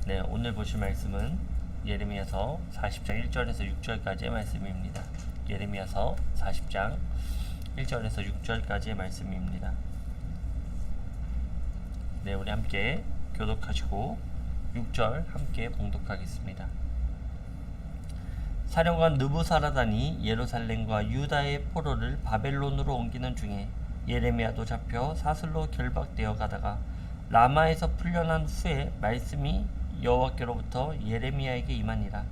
네, 오늘 보실 말씀은 예레미야서 40장 1절에서 6절까지의 말씀입니다. 예레미야서 40장 1절에서 6절까지의 말씀입니다. 네, 우리 함께 교독하시고 6절 함께 봉독하겠습니다. 사령관 느부사라단이 예루살렘과 유다의 포로를 바벨론으로 옮기는 중에 예레미야도 잡혀 사슬로 결박되어 가다가 라마에서 풀려난 후에 말씀이 여호와께로부터 예레미야에게 임하니라.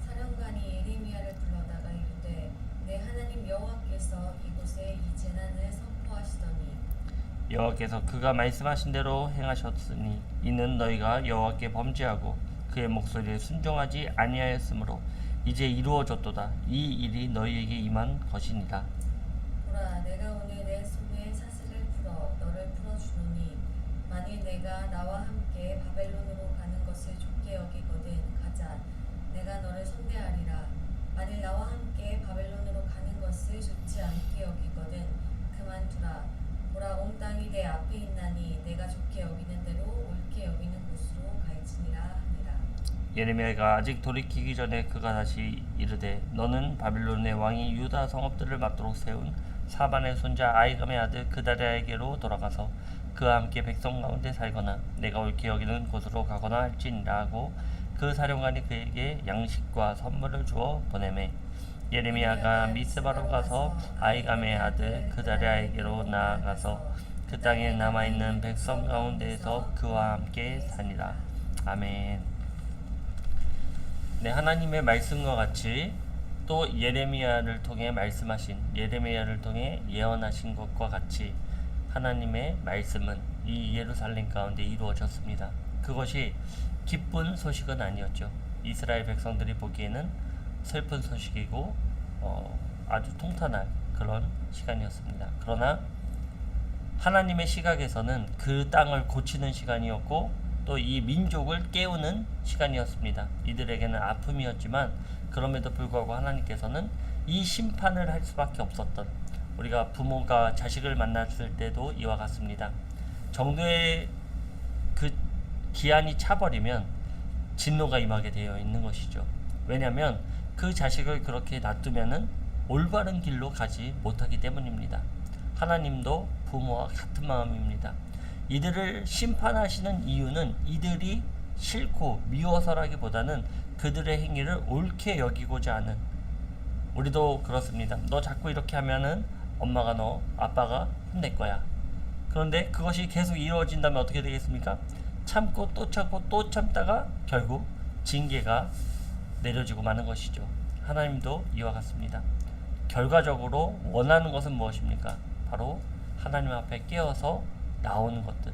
사령관이 예레미야를 불러다가 이르되 내 하나님 여호와께서 이곳에 이 재난을 선포하시더니 여호와께서 그가 말씀하신 대로 행하셨으니 이는 너희가 여호와께 범죄하고 그의 목소리에 순종하지 아니하였으므로 이제 이루어졌도다. 이 일이 너희에게 임한 것이니라. 보라 내가 오늘 내 손에 사슬을 풀어 너를 풀어주노니 만일 내가 나와 함께 바벨론으로 가는 것을 좋게 여기거든 가자 내가 너를 선대하리라. 만일 나와 함께 바벨론으로 가는 것을 좋지 않게 여기거든 그만두라. 보라 온 땅이 내 앞에 있나니 내가 좋게 여기는 대로 옳게 여기는 곳으로 갈지니라 하니라. 예레미야가 아직 돌이키기 전에 그가 다시 이르되 너는 바빌론의 왕이 유다 성읍들을 맞도록 세운 사반의 손자 아히감의 아들 그다랴에게로 돌아가서 그와 함께 백성 가운데 살거나 내가 옳게 여기는 곳으로 가거나 할지니라 하고 그 사령관이 그에게 양식과 선물을 주어 보내매 예레미야가 미스바로 가서 아히감의 아들 그다랴에게로 나아가서 그 땅에 남아있는 백성 가운데에서 그와 함께 사니라. 아멘. 네, 하나님의 말씀과 같이 또 예레미야를 통해 말씀하신, 예레미야를 통해 예언하신 것과 같이 하나님의 말씀은 이 예루살렘 가운데 이루어졌습니다. 그것이 기쁜 소식은 아니었죠. 이스라엘 백성들이 보기에는 슬픈 소식이고 아주 통탄할 그런 시간이었습니다. 그러나 하나님의 시각에서는 그 땅을 고치는 시간이었고 또 이 민족을 깨우는 시간이었습니다. 이들에게는 아픔이었지만 그럼에도 불구하고 하나님께서는 이 심판을 할 수밖에 없었던, 우리가 부모가 자식을 만났을 때도 이와 같습니다. 정도의 그 기한이 차버리면 진노가 임하게 되어 있는 것이죠. 왜냐하면 그 자식을 그렇게 놔두면은 올바른 길로 가지 못하기 때문입니다. 하나님도 부모와 같은 마음입니다. 이들을 심판하시는 이유는 이들이 싫고 미워서라기보다는 그들의 행위를 옳게 여기고자 하는, 우리도 그렇습니다. 너 자꾸 이렇게 하면은 엄마가 너, 아빠가 혼낼 거야. 그런데 그것이 계속 이루어진다면 어떻게 되겠습니까? 참고 또 참고 또 참다가 결국 징계가 내려지고 마는 것이죠. 하나님도 이와 같습니다. 결과적으로 원하는 것은 무엇입니까? 바로 하나님 앞에 깨어서 나오는 것들.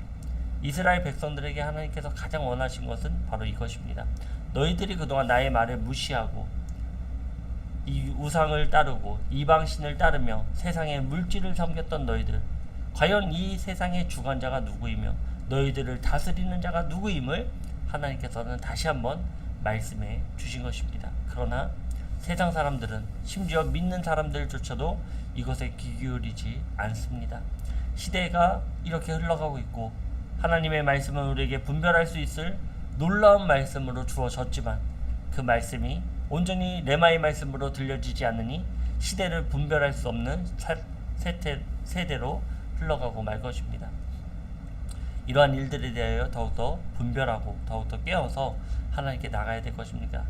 이스라엘 백성들에게 하나님께서 가장 원하신 것은 바로 이것입니다. 너희들이 그동안 나의 말을 무시하고 이 우상을 따르고 이방신을 따르며 세상의 물질을 섬겼던 너희들, 과연 이 세상의 주관자가 누구이며 너희들을 다스리는 자가 누구임을 하나님께서는 다시 한번 말씀해 주신 것입니다. 그러나 세상 사람들은, 심지어 믿는 사람들조차도 이것에 귀 기울이지 않습니다. 시대가 이렇게 흘러가고 있고 하나님의 말씀은 우리에게 분별할 수 있을 놀라운 말씀으로 주어졌지만 그 말씀이 온전히 레마의 말씀으로 들려지지 않으니 시대를 분별할 수 없는 세대로 흘러가고 말 것입니다. 이러한 일들에 대하여 더욱더 분별하고 더욱더 깨어서 하나님께 나가야 될 것입니다.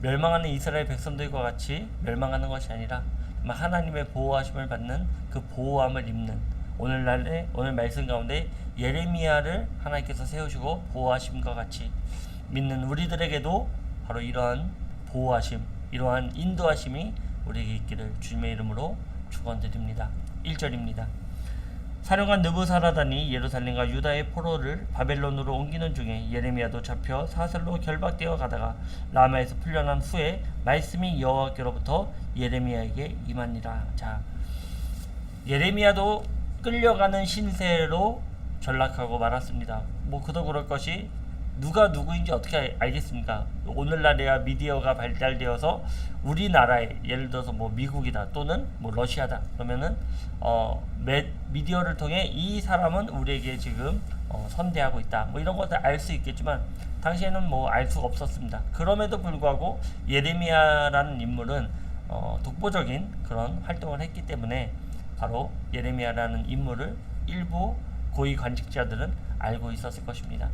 멸망하는 이스라엘 백성들과 같이 멸망하는 것이 아니라 하나님의 보호하심을 받는 그 보호함을 입는, 오늘 말씀 가운데 예레미야를 하나님께서 세우시고 보호하심과 같이 믿는 우리들에게도 바로 이러한 보호하심, 이러한 인도하심이 우리에게 있기를 주님의 이름으로 축원드립니다. 1절입니다. 사령관 느부사라단이 예루살렘과 유다의 포로를 바벨론으로 옮기는 중에 예레미야도 잡혀 사슬로 결박되어 가다가 라마에서 풀려난 후에 말씀이 여호와께로부터 예레미야에게 임하니라. 자, 예레미야도 끌려가는 신세로 전락하고 말았습니다. 그도 그럴 것이 누가 누구인지 어떻게 알겠습니까? 오늘날에야 미디어가 발달되어서 우리나라에, 예를 들어서 미국이다 또는 러시아다 그러면은 미디어를 통해 이 사람은 우리에게 지금 선대하고 있다. 뭐 이런 것들 알 수 있겠지만 당시에는 뭐 알 수가 없었습니다. 그럼에도 불구하고 예레미야라는 인물은 독보적인 그런 활동을 했기 때문에 바로 예레미야라는 인물을 일부 고위 관직자들은 알고 있었을 것입니다.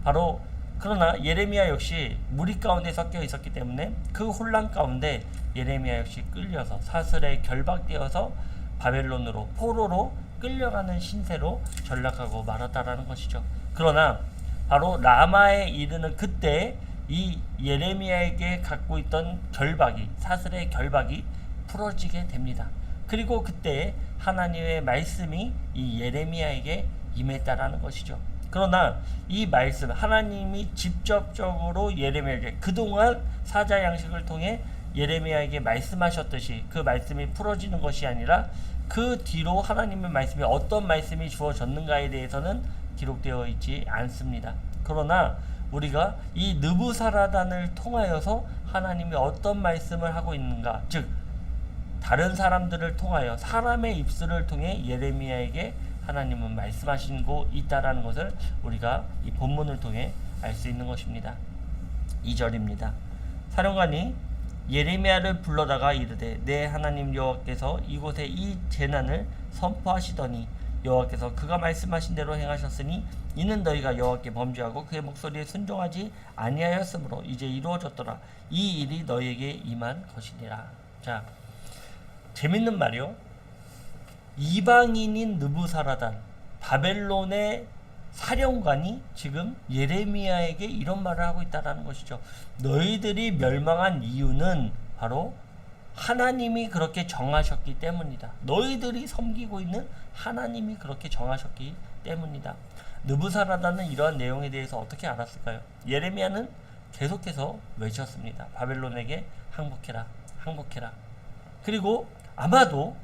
바로 그러나 예레미야 역시 무리 가운데 섞여 있었기 때문에 그 혼란 가운데 예레미야 역시 끌려서 사슬에 결박되어서 바벨론으로 포로로 끌려가는 신세로 전락하고 말았다라는 것이죠. 그러나 바로 라마에 이르는 그때 이 예레미야에게 갖고 있던 결박이 사슬의 결박이 풀어지게 됩니다. 그리고 그때 하나님의 말씀이 이 예레미야에게 임했다라는 것이죠. 그러나 이 말씀 하나님이 직접적으로 예레미야에게 그동안 사자 양식을 통해 예레미야에게 말씀하셨듯이 그 말씀이 풀어지는 것이 아니라 그 뒤로 하나님의 말씀이 어떤 말씀이 주어졌는가에 대해서는 기록되어 있지 않습니다. 그러나 우리가 이 느부사라단을 통하여서 하나님이 어떤 말씀을 하고 있는가, 즉 다른 사람들을 통하여 사람의 입술을 통해 예레미야에게 하나님은 말씀하시고 있다라는 것을 우리가 이 본문을 통해 알 수 있는 것입니다. 2절입니다. 사령관이 예레미야를 불러다가 이르되 내 하나님 여호와께서 이곳에 이 재난을 선포하시더니 여호와께서 그가 말씀하신 대로 행하셨으니 이는 너희가 여호와께 범죄하고 그의 목소리에 순종하지 아니하였으므로 이제 이루어졌더라. 이 일이 너희에게 임한 것이니라. 자, 재밌는 말이요. 이방인인 느부사라단 바벨론의 사령관이 지금 예레미야에게 이런 말을 하고 있다는 것이죠. 너희들이 멸망한 이유는 바로 하나님이 그렇게 정하셨기 때문이다. 너희들이 섬기고 있는 하나님이 그렇게 정하셨기 때문이다. 느부사라단은 이러한 내용에 대해서 어떻게 알았을까요? 예레미야는 계속해서 외쳤습니다. 바벨론에게 항복해라, 항복해라. 그리고 아마도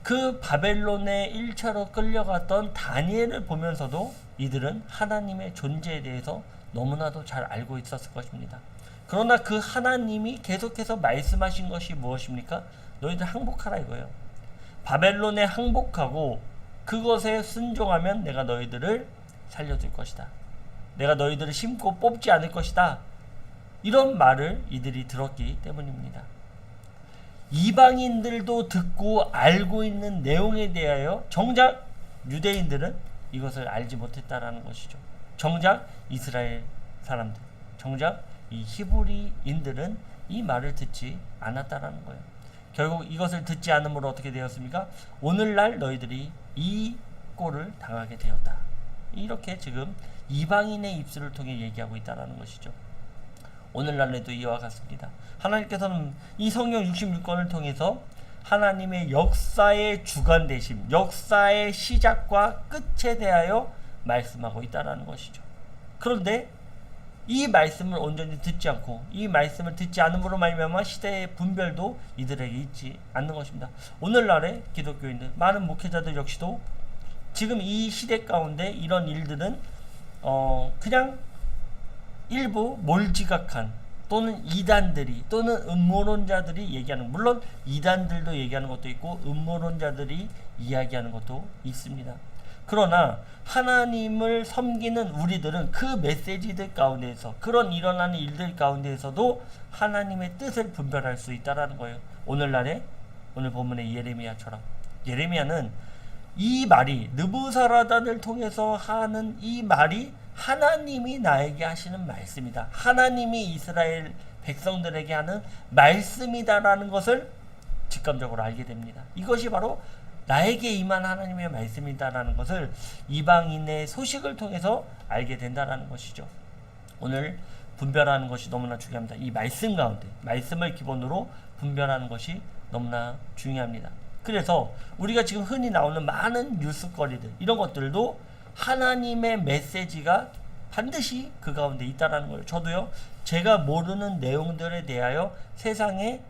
그 바벨론의 1차로 끌려갔던 다니엘을 보면서도 이들은 하나님의 존재에 대해서 너무나도 잘 알고 있었을 것입니다. 그러나 그 하나님이 계속해서 말씀하신 것이 무엇입니까? 너희들 항복하라 이거예요. 바벨론에 항복하고 그것에 순종하면 내가 너희들을 살려줄 것이다. 내가 너희들을 심고 뽑지 않을 것이다. 이런 말을 이들이 들었기 때문입니다. 이방인들도 듣고 알고 있는 내용에 대하여 정작 유대인들은 이것을 알지 못했다라는 것이죠. 정작 이스라엘 사람들, 정작 이 히브리인들은 이 말을 듣지 않았다라는 거예요. 결국 이것을 듣지 않음으로 어떻게 되었습니까? 오늘날 너희들이 이 꼴을 당하게 되었다. 이렇게 지금 이방인의 입술을 통해 얘기하고 있다라는 것이죠. 오늘날에도 이와 같습니다. 하나님께서는 이 성경 66권을 통해서 하나님의 역사의 주관 되심, 역사의 시작과 끝에 대하여 말씀하고 있다는 것이죠. 그런데 이 말씀을 온전히 듣지 않고 이 말씀을 듣지 않음으로 말미암아 시대의 분별도 이들에게 있지 않는 것입니다. 오늘날의 기독교인들, 많은 목회자들 역시도 지금 이 시대 가운데 이런 일들은 그냥 일부 몰지각한 또는 이단들이 또는 음모론자들이 얘기하는, 물론 이단들도 얘기하는 것도 있고 음모론자들이 이야기하는 것도 있습니다. 그러나 하나님을 섬기는 우리들은 그 메시지들 가운데에서, 그런 일어나는 일들 가운데에서도 하나님의 뜻을 분별할 수 있다는 거예요. 오늘 본문의 예레미야처럼 예레미야는 이 말이 느부사라단을 통해서 하는 이 말이 하나님이 나에게 하시는 말씀이다. 하나님이 이스라엘 백성들에게 하는 말씀이다라는 것을 직감적으로 알게 됩니다. 이것이 바로 나에게 임한 하나님의 말씀이다라는 것을 이방인의 소식을 통해서 알게 된다라는 것이죠. 오늘 분별하는 것이 너무나 중요합니다. 이 말씀 가운데, 말씀을 기본으로 분별하는 것이 너무나 중요합니다. 그래서 우리가 지금 흔히 나오는 많은 뉴스거리들, 이런 것들도 하나님의 메시지가 반드시 그 가운데 있다라는 거예요. 저도요, 제가 모르는 내용들에 대하여 세상의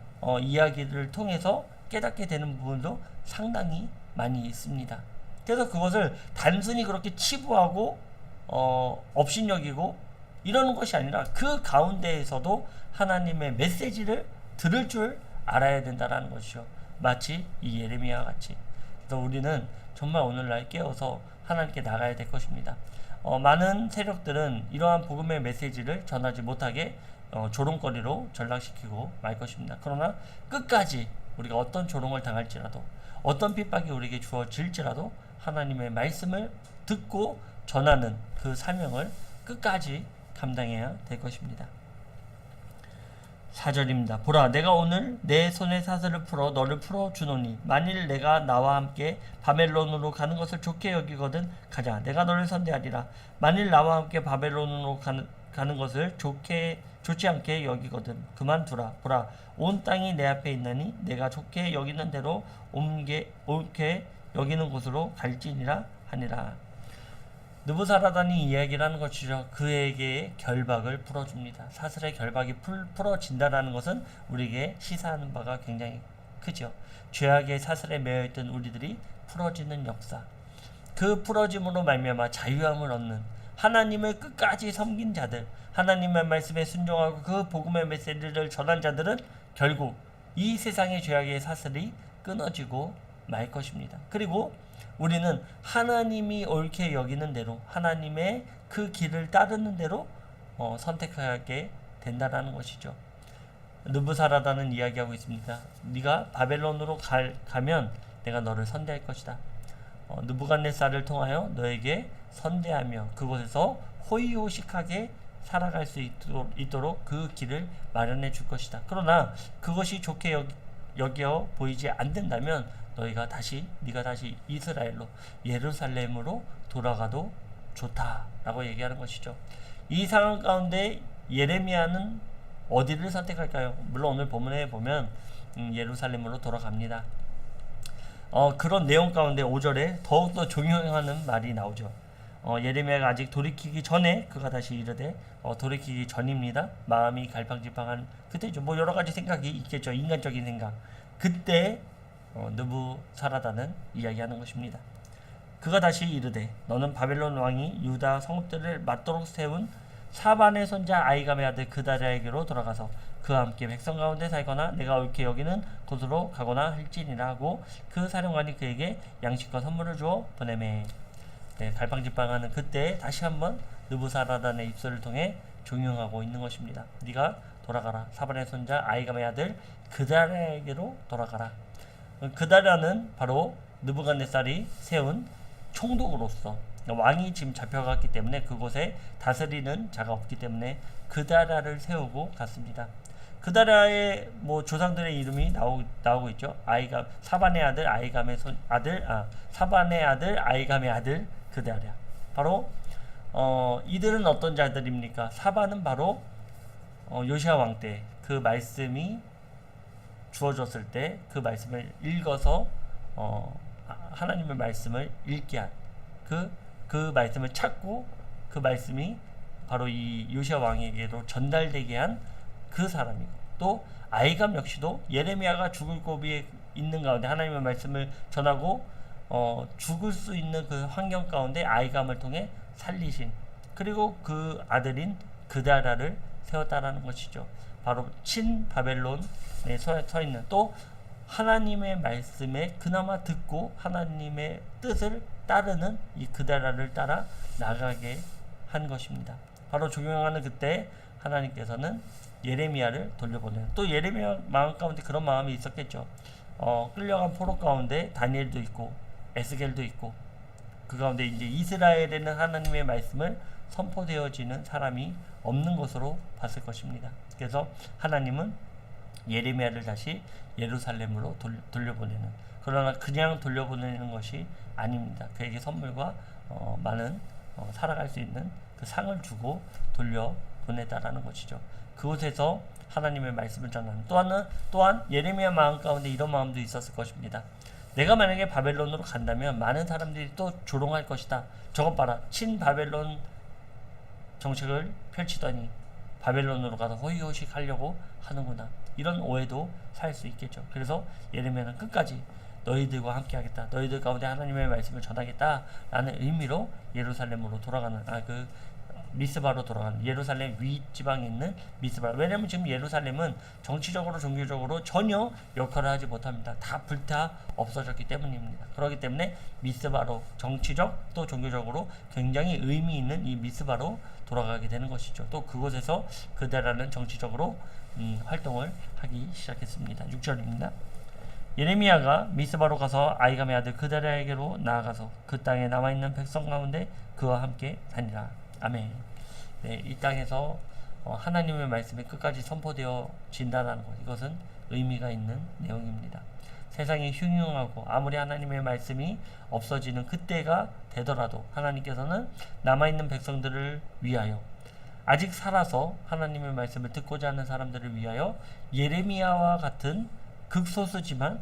이야기들을 통해서 깨닫게 되는 부분도 상당히 많이 있습니다. 그래서 그것을 단순히 그렇게 치부하고 업신여기고 이러는 것이 아니라 그 가운데에서도 하나님의 메시지를 들을 줄 알아야 된다는 것이죠. 마치 이 예레미야와 같이. 그래서 우리는 정말 오늘날 깨어서 하나님께 나가야 될 것입니다. 많은 세력들은 이러한 복음의 메시지를 전하지 못하게 조롱거리로 전락시키고 말 것입니다. 그러나 끝까지 우리가 어떤 조롱을 당할지라도 어떤 핍박이 우리에게 주어질지라도 하나님의 말씀을 듣고 전하는 그 사명을 끝까지 감당해야 될 것입니다. 4절입니다. 보라, 내가 오늘 내 손의 사슬을 풀어 너를 풀어주노니 만일 내가 나와 함께 바벨론으로 가는 것을 좋게 여기거든 가자. 내가 너를 선대하리라. 만일 나와 함께 바벨론으로 가는 것을 좋지 않게 여기거든 그만두라. 보라, 온 땅이 내 앞에 있나니 내가 좋게 여기는 대로 옳게 여기는 곳으로 갈지니라 하니라. 느부사라단이 이야기를 하는 것이죠. 그에게 결박을 풀어줍니다. 사슬의 결박이 풀어진다는 것은 우리에게 시사하는 바가 굉장히 크죠. 죄악의 사슬에 매여있던 우리들이 풀어지는 역사, 그 풀어짐으로 말미암아 자유함을 얻는, 하나님을 끝까지 섬긴 자들, 하나님의 말씀에 순종하고 그 복음의 메시지를 전한 자들은 결국 이 세상의 죄악의 사슬이 끊어지고 말 것입니다. 그리고 우리는 하나님이 옳게 여기는 대로, 하나님의 그 길을 따르는 대로 선택하게 된다라는 것이죠. 느부사라단은 이야기하고 있습니다. 네가 바벨론으로 가면 내가 너를 선대할 것이다. 느부갓네살을 통하여 너에게 선대하며 그곳에서 호의호식하게 살아갈 수 있도록 그 길을 마련해 줄 것이다. 그러나 그것이 좋게 여겨 보이지 않는다면 네가 다시 이스라엘로, 예루살렘으로 돌아가도 좋다라고 얘기하는 것이죠. 이 상황 가운데 예레미야는 어디를 선택할까요? 물론 오늘 본문에 보면 예루살렘으로 돌아갑니다. 그런 내용 가운데 5절에 더욱더 종용하는 말이 나오죠. 예레미야가 아직 돌이키기 전에 그가 다시 이르되, 돌이키기 전입니다. 마음이 갈팡질팡한 그때죠. 뭐 여러 가지 생각이 있겠죠. 인간적인 생각. 그때 느부사라단은 이야기하는 것입니다. 그가 다시 이르되, 너는 바벨론 왕이 유다 성읍들을 맞도록 세운 사반의 손자 아이감의 아들 그다랴에게로 돌아가서 그와 함께 백성 가운데 살거나 내가 옳게 여기는 곳으로 가거나 할지니라 하고 그 사령관이 그에게 양식과 선물을 주어 보내매. 갈팡질팡하는 그때 다시 한번 느부사라단의 입술을 통해 종용하고 있는 것입니다. 네가 돌아가라. 사반의 손자 아이감의 아들 그다랴에게로 돌아가라. 그다랴는 바로 느부갓네살이 세운 총독으로서, 왕이 지금 잡혀갔기 때문에 그곳에 다스리는 자가 없기 때문에 그다랴를 세우고 갔습니다. 그다랴의 조상들의 이름이 나오고 있죠. 사반의 아들 아이감의 아들 그다랴. 바로 이들은 어떤 자들입니까? 사반은 바로 요시야 왕 때 그 말씀이 주어졌을 때 그 말씀을 읽어서 하나님의 말씀을 읽게 한 그 말씀을 찾고 그 말씀이 바로 이 요시야 왕에게로 전달되게 한 그 사람이고, 또 아이감 역시도 예레미야가 죽을 고비에 있는 가운데 하나님의 말씀을 전하고 죽을 수 있는 그 환경 가운데 아이감을 통해 살리신, 그리고 그 아들인 그다랴를 세웠다라는 것이죠. 바로 친 바벨론에 서 있는, 또 하나님의 말씀에 그나마 듣고 하나님의 뜻을 따르는 이 그다랴를 따라 나가게 한 것입니다. 바로 적용하는 그때 하나님께서는 예레미야를 돌려보내요. 또 예레미야 마음 가운데 그런 마음이 있었겠죠. 끌려간 포로 가운데 다니엘도 있고 에스겔도 있고, 그 가운데 이제 이스라엘에는 하나님의 말씀을 선포되어지는 사람이 없는 것으로 봤을 것입니다. 그래서 하나님은 예레미야를 다시 예루살렘으로 돌려보내는, 그러나 그냥 돌려보내는 것이 아닙니다. 그에게 선물과 많은 살아갈 수 있는 그 상을 주고 돌려보내다라는 것이죠. 그곳에서 하나님의 말씀을 전하는, 또한 예레미야 마음 가운데 이런 마음도 있었을 것입니다. 내가 만약에 바벨론으로 간다면 많은 사람들이 또 조롱할 것이다. 저것 봐라, 친 바벨론 정책을 펼치더니 바벨론으로 가서 호의호식 하려고 하는구나. 이런 오해도 살 수 있겠죠. 그래서 예레미야는 끝까지 너희들과 함께 하겠다, 너희들 가운데 하나님의 말씀을 전하겠다 라는 의미로 예루살렘으로 돌아가는, 미스바로 돌아가는, 예루살렘 윗지방에 있는 미스바. 왜냐면 지금 예루살렘은 정치적으로 종교적으로 전혀 역할을 하지 못합니다. 다 불타 없어졌기 때문입니다. 그렇기 때문에 미스바로, 정치적 또 종교적으로 굉장히 의미 있는 이 미스바로 돌아가게 되는 것이죠. 또 그곳에서 그대라는 정치적으로 활동을 하기 시작했습니다. 6절입니다. 예레미야가 미스바로 가서 아이감의 아들 그다랴에게로 나아가서 그 땅에 남아있는 백성 가운데 그와 함께 다니라. 아멘. 네, 이 땅에서 하나님의 말씀이 끝까지 선포되어진다는 것, 이것은 의미가 있는 내용입니다. 세상이 흉흉하고 아무리 하나님의 말씀이 없어지는 그때가 되더라도 하나님께서는 남아있는 백성들을 위하여, 아직 살아서 하나님의 말씀을 듣고자 하는 사람들을 위하여 예레미야와 같은 극소수지만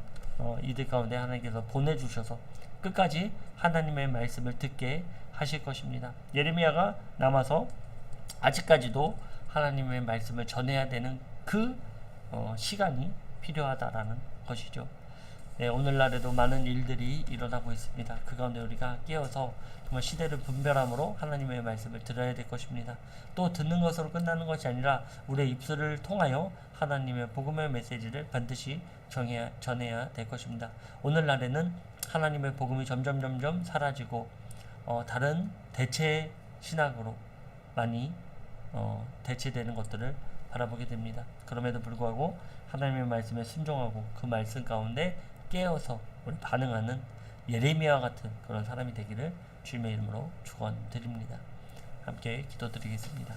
이들 가운데 하나님께서 보내주셔서 끝까지 하나님의 말씀을 듣게 하실 것입니다. 예레미야가 남아서 아직까지도 하나님의 말씀을 전해야 되는 그 시간이 필요하다라는 것이죠. 네, 오늘날에도 많은 일들이 일어나고 있습니다. 그 가운데 우리가 깨어서 정말 시대를 분별함으로 하나님의 말씀을 들어야 될 것입니다. 또 듣는 것으로 끝나는 것이 아니라 우리의 입술을 통하여 하나님의 복음의 메시지를 반드시 전해야 될 것입니다. 오늘날에는 하나님의 복음이 점점 사라지고 다른 대체 신학으로 많이 대체되는 것들을 바라보게 됩니다. 그럼에도 불구하고 하나님의 말씀에 순종하고 그 말씀 가운데 깨어서 우리 반응하는 예레미야와 같은 그런 사람이 되기를 주님의 이름으로 축원드립니다. 함께 기도드리겠습니다.